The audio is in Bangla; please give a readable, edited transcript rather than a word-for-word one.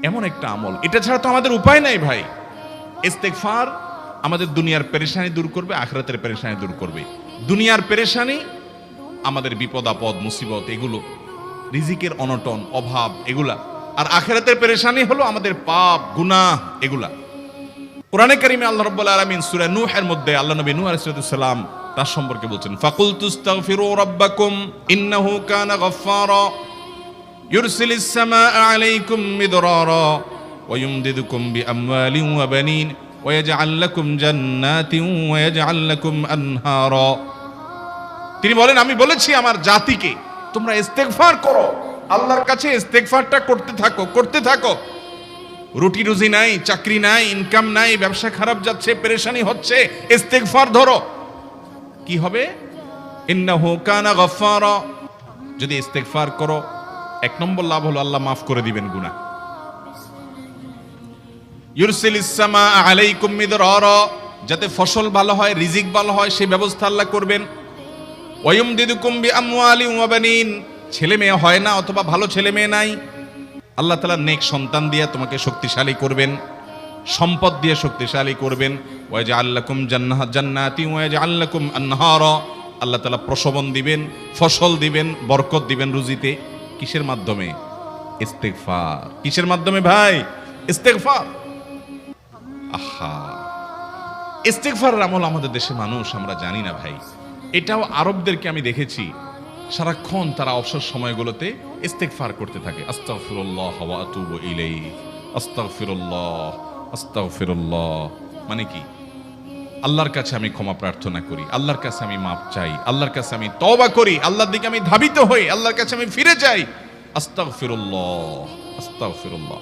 এমন একটা আমল, এটা ছাড়া তো আমাদের উপায় নাই ভাই। ইস্তেগফার আমাদের দুনিয়ার পেরেশানি দূর করবে, আখিরাতের পেরেশানি দূর করবে। দুনিয়ার পেরেশানি আমাদের বিপদ আপদ মুসিবত এগুলো, রিজিকের অনটন অভাব এগুলা, আর আখিরাতের পেরেশানি হলো আমাদের পাপ গুনাহ এগুলা। কোরআনে কারিমে আল্লাহ রাব্বুল আলামিন সূরা নূহের মধ্যে আল্লাহ নবী নূহ আলাইহিস সালাম তার সম্পর্কে বলছেন, ফাকুলতুস্তাগফিরু রাব্বাকুম ইন্নাহু কানা গাফফারা ইউরসিলিস সামাআ আলাইকুম মিদরারা ওয়া ইউমদিদুকুম বিআমওয়ালিন ওয়া বানিন ওয়া ইয়াজআল লাকুম জান্নাতিন ওয়া ইয়াজআল লাকুম আনহারা। তিনি বলেন, আমি বলেছি আমার জাতিকে তোমরা ইস্তেগফার করো, আল্লাহর কাছে ইস্তেগফারটা করতে থাকো। রুটি রুজি নাই, চাকরি নাই, ইনকাম নাই, ব্যবসা খারাপ যাচ্ছে, পেরেশানি হচ্ছে, ইস্তেগফার ধরো, কি হবে? ইন্নাহু কানা গাফফারা। যদি ইস্তেগফার করো, এক নম্বর লাভ হলো আল্লাহ মাফ করে দিবেন গুনাহ। ইউরসিলিস সামাআ আলাইকুম মিদরারা, যাতে ফসল ভালো হয়, রিজিক ভালো হয় সেই ব্যবস্থা আল্লাহ করবেন। ওয়া ইউমদিদুকুম বিআমওয়ালিন ওয়া বানিন, ছেলে মেয়ে হয় না অথবা ভালো ছেলে মেয়ে নাই, আল্লাহ তাআলা নেক সন্তান দিয়ে তোমাকে শক্তিশালী করবেন, সম্পদ দিয়ে শক্তিশালী করবেন। ওয়া ইয়াজআল লাকুম জান্নাতিন ওয়া ইয়াজআল লাকুম আনহারা, আল্লাহ তাআলা প্রসবন দিবেন, ফসল দিবেন, বরকত দিবেন রুজিতে। কিসের মাধ্যমে? ইস্তেগফার। কিসের মাধ্যমে ভাই? ইস্তেগফার। আহা, ইস্তেগফারের আমল আমাদের দেশে মানুষ আমরা জানি না ভাই। এটাও আরবদেরকে আমি দেখেছি, সারাক্ষণ তারা অবসর সময়গুলোতে ইস্তেগফার করতে থাকে। আস্তাগফিরুল্লাহ ওয়া আতুবু ইলাইহি, আস্তাগফিরুল্লাহ, আস্তাগফিরুল্লাহ। মানে কি? আল্লাহর কাছে আমি ক্ষমা প্রার্থনা করি, আল্লাহর কাছে আমি মাপ চাই, আল্লাহর কাছে আমি তওবা করি, আল্লাহর দিকে আমি ধাবিত হই, আল্লাহর কাছে আমি ফিরে যাই। আস্তাগফিরুল্লাহ, আস্তাগফিরুল্লাহ।